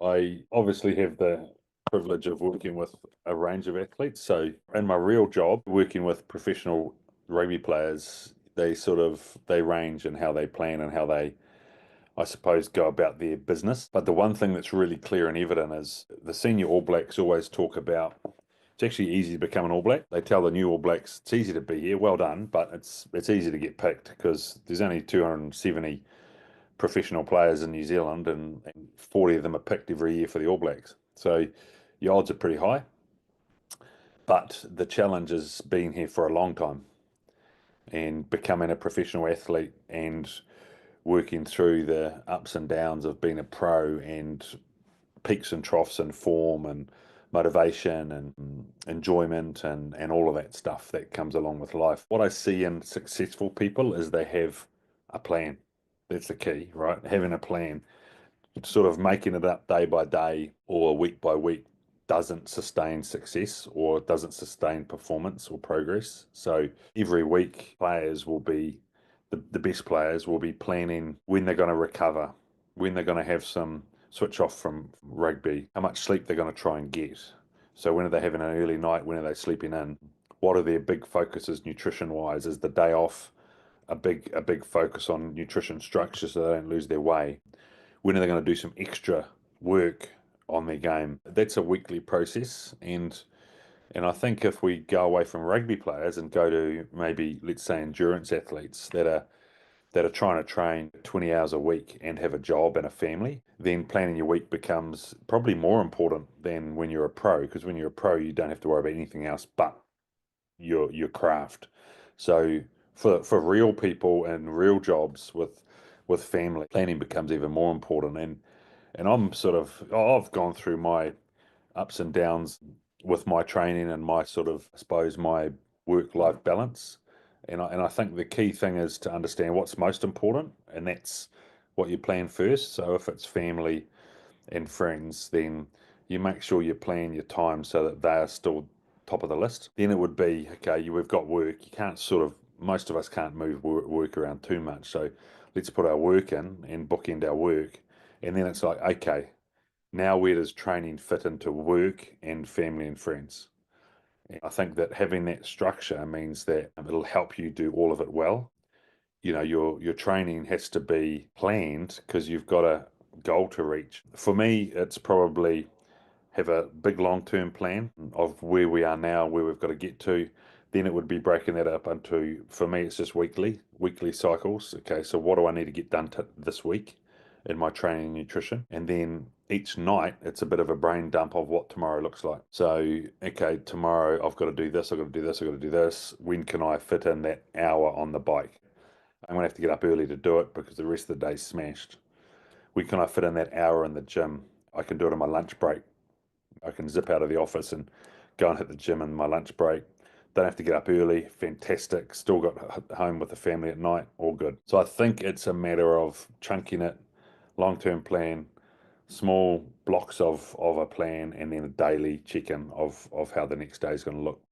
I obviously have the privilege of working with a range of athletes. So in my real job, working with professional rugby players, they range in how they plan and how they, I suppose, go about their business. But the one thing that's really clear and evident is the senior All Blacks always talk about it's actually easy to become an All Black. They tell the new All Blacks it's easy to be here, well done, but it's easy to get picked because there's only 270 professional players in New Zealand, and 40 of them are picked every year for the All Blacks. So the odds are pretty high, but the challenge is being here for a long time and becoming a professional athlete and working through the ups and downs of being a pro and peaks and troughs and form and motivation and enjoyment and all of that stuff that comes along with life. What I see in successful people is they have a plan. That's the key, right? Having a plan. Sort of making it up day by day or week by week doesn't sustain success or doesn't sustain performance or progress. So every week, the best players will be planning when they're going to recover, when they're going to have some switch off from rugby, how much sleep they're going to try and get. So when are they having an early night? When are they sleeping in? What are their big focuses nutrition wise? Is the day off a big focus on nutrition structure so they don't lose their way? When are they going to do some extra work on their game? That's a weekly process, and I think if we go away from rugby players and go to maybe let's say endurance athletes that are trying to train 20 hours a week and have a job and a family, then planning your week becomes probably more important than when you're a pro, because when you're a pro you don't have to worry about anything else but your craft. So for real people and real jobs with family, planning becomes even more important. And I've gone through my ups and downs with my training and my sort of, I suppose, my work-life balance. And I think the key thing is to understand what's most important, and that's what you plan first. So if it's family and friends, then you make sure you plan your time so that they are still top of the list. Then it would be, okay, we've got work. You can't sort of, most of us can't move work around too much. So let's put our work in and bookend our work. And then it's like, okay, now where does training fit into work and family and friends? I think that having that structure means that it'll help you do all of it well. Your training has to be planned because you've got a goal to reach. For me, it's probably have a big long-term plan of where we are now, where we've got to get to. Then it would be breaking that up into, for me, it's just weekly cycles. Okay, so what do I need to get done this week in my training and nutrition? And then each night, it's a bit of a brain dump of what tomorrow looks like. So, okay, tomorrow I've got to do this, I've got to do this, I've got to do this. When can I fit in that hour on the bike? I'm going to have to get up early to do it because the rest of the day's smashed. When can I fit in that hour in the gym? I can do it on my lunch break. I can zip out of the office and go and hit the gym in my lunch break. Don't have to get up early. Fantastic. Still got home with the family at night. All good. So I think it's a matter of chunking it, long-term plan, small blocks of a plan, and then a daily check-in of how the next day is going to look.